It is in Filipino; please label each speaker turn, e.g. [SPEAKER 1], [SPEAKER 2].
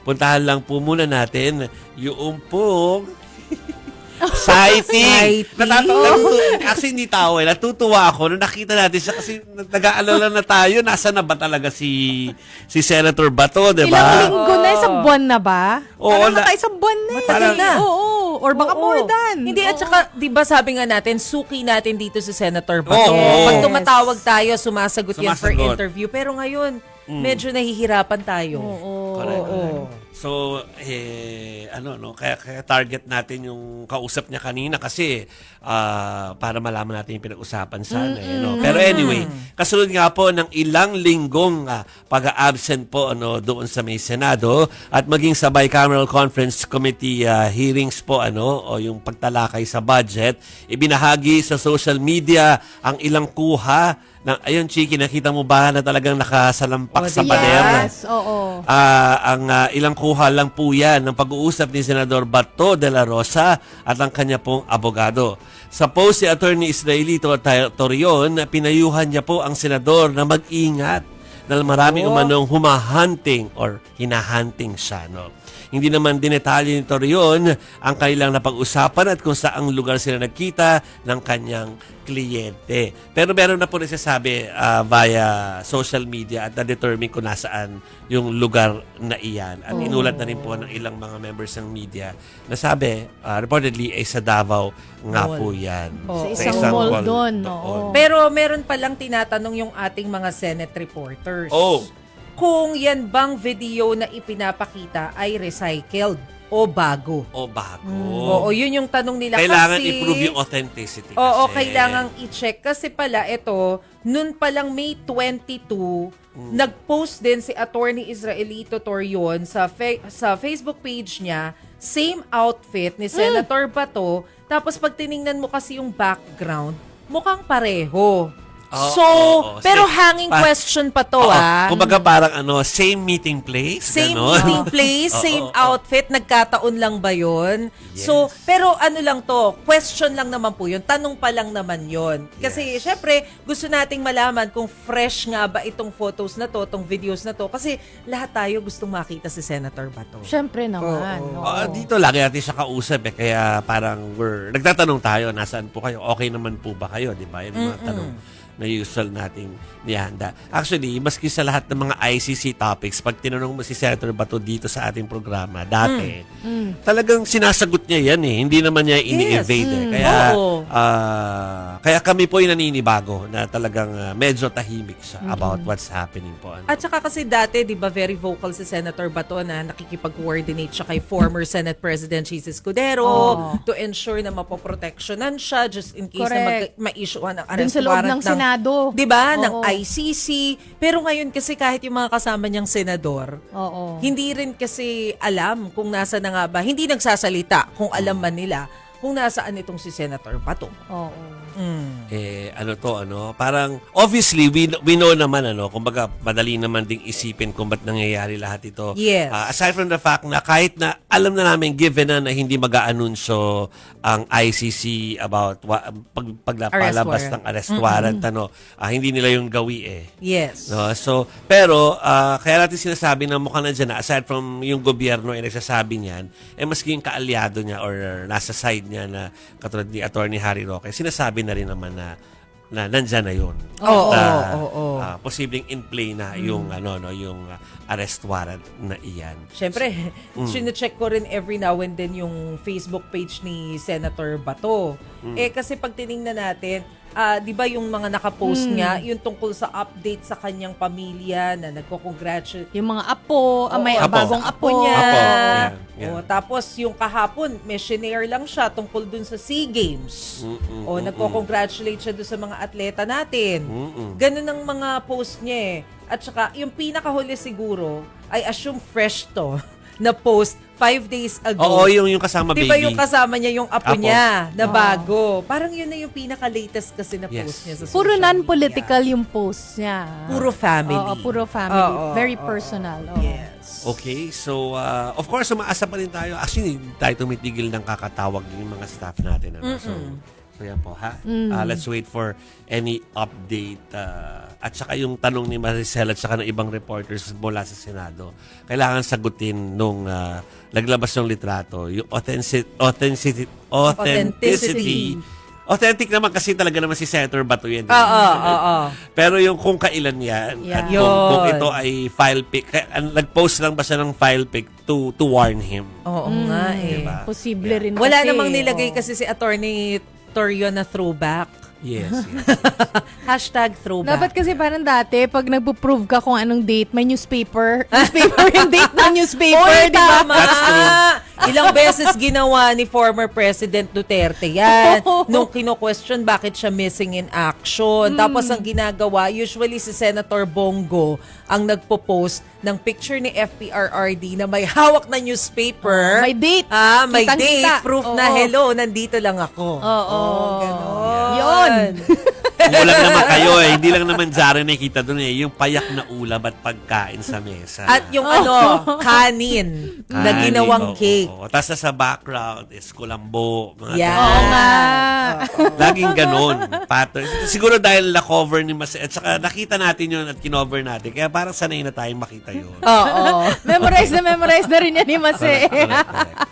[SPEAKER 1] puntahan lang po muna natin yung pong sighting. Actually, hindi tao natutuwa ako nung nakita natin siya kasi nag-aalala na tayo. Nasa na ba talaga si Senator Bato, di ba?
[SPEAKER 2] Ilang linggo na, isang buwan na ba?
[SPEAKER 1] Oo,
[SPEAKER 2] Parang isang buwan na.
[SPEAKER 3] Matagal na.
[SPEAKER 2] Oo, or baka more than.
[SPEAKER 3] Hindi, at saka, di ba sabi nga natin, suki natin dito si Senator Bato.
[SPEAKER 1] Oo.
[SPEAKER 3] Pag tumatawag tayo, sumasagot yan for
[SPEAKER 1] Sumasagot.
[SPEAKER 3] interview. Pero ngayon, medyo nahihirapan tayo.
[SPEAKER 1] Correct. So, kaya target natin yung kausap niya kanina kasi para malaman natin yung pinag-usapan sana. Pero anyway, kasunod nga po ng ilang linggong pag-absent po doon sa may Senado at maging sa Bicameral Conference Committee hearings po o yung pagtalakay sa budget, ibinahagi sa social media ang ilang kuha ayun, Chiki, nakita mo ba na talagang nakasalampak sa pader?
[SPEAKER 2] Yes, oo.
[SPEAKER 1] Ang ilang kuha lang po yan ng pag-uusap ni Senador Bato de la Rosa at ang kanya pong abogado. Sa post si Attorney Israelito Torion, pinayuhan niya po ang senador na mag-ingat dahil maraming umanong humahunting or hinahunting siya. Hindi naman dinetalye ni Torion ang kanilang napag-usapan at kung saang lugar sila nagkita ng kanyang kliyente. Pero meron na po nagsasabi via social media at na-determine kung nasaan yung lugar na iyan. At inulat na rin po ng ilang mga members ng media na sabi, reportedly, ay sa Davao nga po yan.
[SPEAKER 2] Sa isang mall doon.
[SPEAKER 3] Pero meron palang tinatanong yung ating mga Senate reporters. Kung yan bang video na ipinapakita ay recycled o bago. Oo, yun yung tanong nila.
[SPEAKER 1] Kailangan
[SPEAKER 3] kasi
[SPEAKER 1] i-prove yung authenticity.
[SPEAKER 3] Oo,
[SPEAKER 1] kasi.
[SPEAKER 3] kailangan i-check. Kasi pala ito, noon palang May 22, nag-post din si Attorney Israelito Torion sa Facebook page niya, same outfit ni Senator Bato. Tapos pag tiningnan mo kasi yung background, mukhang pareho. Pero hanging question pa to
[SPEAKER 1] Kumbaga parang same meeting place.
[SPEAKER 3] Same meeting place, same outfit, nagkataon lang ba yun?
[SPEAKER 1] Yes.
[SPEAKER 3] So, pero ano lang to, question lang naman po yun, tanong pa lang naman yun. Kasi syempre, gusto nating malaman kung fresh nga ba itong photos na to, itong videos na to, kasi lahat tayo gustong makita si Senator Bato.
[SPEAKER 2] Syempre naman.
[SPEAKER 1] Dito lagi natin siya kausap kaya parang nagtatanong tayo, nasaan po kayo? Okay naman po ba kayo? Di ba? Yan ang mga tanong na usual nating nihanda. Actually, maski sa lahat ng mga ICC topics, pag tinanong mo si Senator Bato dito sa ating programa, dati, talagang sinasagot niya yan Hindi naman niya ini-evade. Kaya kami po yung naninibago na talagang medyo tahimik siya about what's happening po.
[SPEAKER 3] At saka kasi dati, di ba, very vocal si Senator Bato na nakikipag-coordinate siya kay former Senate President Jesus Escudero to ensure na mapoprotectionan siya just in case na ma-issuean ng arrest
[SPEAKER 2] sa loob
[SPEAKER 3] warrant
[SPEAKER 2] ng Senado.
[SPEAKER 3] Di ba? Ng ICC. Pero ngayon kasi kahit yung mga kasama niyang senador, hindi rin kasi alam kung nasa na nga ba. Hindi nagsasalita kung alam man nila kung nasaan itong si Senator Bato.
[SPEAKER 1] Parang obviously we know naman kumbaga madali naman ding isipin kung ba't nangyayari lahat ito.
[SPEAKER 3] Yes.
[SPEAKER 1] Aside from the fact na kahit na alam na namin given na hindi mag-aanunsyo ang ICC about pagpalabas ng arrest warrant hindi nila yung gawi
[SPEAKER 3] Yes.
[SPEAKER 1] So pero kaya natin sinasabi na mukhang nandiyan na aside from yung gobyerno ay nagsasabi niyan maski yung kaalyado niya or nasa side niya na katulad ni Attorney Harry Roque sinasabi na rin naman na nandyan na yun. Posibleng in play na yung yung arrest warrant na iyan.
[SPEAKER 3] Siyempre, sino-check ko rin every now and then yung Facebook page ni Senator Bato. Kasi pag tiningnan natin, di ba yung mga nakapost niya, yung tungkol sa update sa kanyang pamilya na nagko-congratulate.
[SPEAKER 2] Yung mga apo, may bagong apo niya.
[SPEAKER 3] Tapos yung kahapon, may shinare lang siya tungkol dun sa SEA Games. Nagko-congratulate siya dun sa mga atleta natin. Ganun ang mga post niya At saka, yung pinakahuli siguro, I assume fresh to, na post 5 days ago.
[SPEAKER 1] Oo, yung kasama baby.
[SPEAKER 3] Diba yung kasama niya, yung apo niya, na bago. Parang yun na yung pinaka-latest kasi na post niya sa social
[SPEAKER 2] Puro
[SPEAKER 3] media.
[SPEAKER 2] non-political yung post niya.
[SPEAKER 3] Puro family.
[SPEAKER 2] Puro family. Very personal.
[SPEAKER 3] Yes.
[SPEAKER 1] Okay, so of course, umaasa pa rin tayo. Actually, hindi tayo tumitigil ng kakatawag yung mga staff natin. So, So yan po ha. Let's wait for any update. At saka yung tanong ni Maricel at saka ng ibang reporters mula sa Senado, kailangan sagutin nung naglabas ng litrato. Yung authenticity. Authentic naman kasi talaga naman si Senator Bato yan.
[SPEAKER 3] Oo.
[SPEAKER 1] Pero yung kung kailan yan, at
[SPEAKER 2] Yeah.
[SPEAKER 1] kung ito ay file pic, nag-post lang ba siya ng file pic to warn him?
[SPEAKER 3] Oo nga eh.
[SPEAKER 1] Diba?
[SPEAKER 2] Posible rin
[SPEAKER 3] Wala
[SPEAKER 2] kasi.
[SPEAKER 3] namang nilagay kasi si Attorney Torion na throwback.
[SPEAKER 1] Yes.
[SPEAKER 3] Hashtag throwback.
[SPEAKER 2] Dapat kasi parang dati, pag nagpo-prove ka kung anong date, may newspaper. Newspaper yung date ng newspaper,
[SPEAKER 3] Oy,
[SPEAKER 2] di ba?
[SPEAKER 3] tama! Ilang beses ginawa ni former President Duterte yan. Nung kino-question bakit siya missing in action. Tapos ang ginagawa, usually si Senator Bongo ang nagpo-post ng picture ni FPRRD na may hawak na newspaper.
[SPEAKER 2] May date.
[SPEAKER 3] May
[SPEAKER 2] Kitang-kita.
[SPEAKER 3] date. Proof na,
[SPEAKER 2] Oo.
[SPEAKER 3] hello, nandito lang ako.
[SPEAKER 2] Oo.
[SPEAKER 3] Ganon.
[SPEAKER 2] Yun.
[SPEAKER 1] Kulang naman kayo eh. Hindi lang naman Jaren nakikita doon eh. Yung payak na ulam at pagkain sa mesa.
[SPEAKER 3] At yung kanin na
[SPEAKER 1] Kanin,
[SPEAKER 3] ginawang
[SPEAKER 1] oo,
[SPEAKER 3] cake.
[SPEAKER 1] oo. Tapos sa background is kulambo. Mga
[SPEAKER 3] Yeah.
[SPEAKER 2] Oo nga.
[SPEAKER 1] Laging ganon. Pattern. Siguro dahil na-cover ni Mas at saka nakita natin yun at kinover natin. Kaya parang sanay na tayong makita yun.
[SPEAKER 3] Oo.
[SPEAKER 2] Memorize na rin yan ni Mase.
[SPEAKER 1] Correct.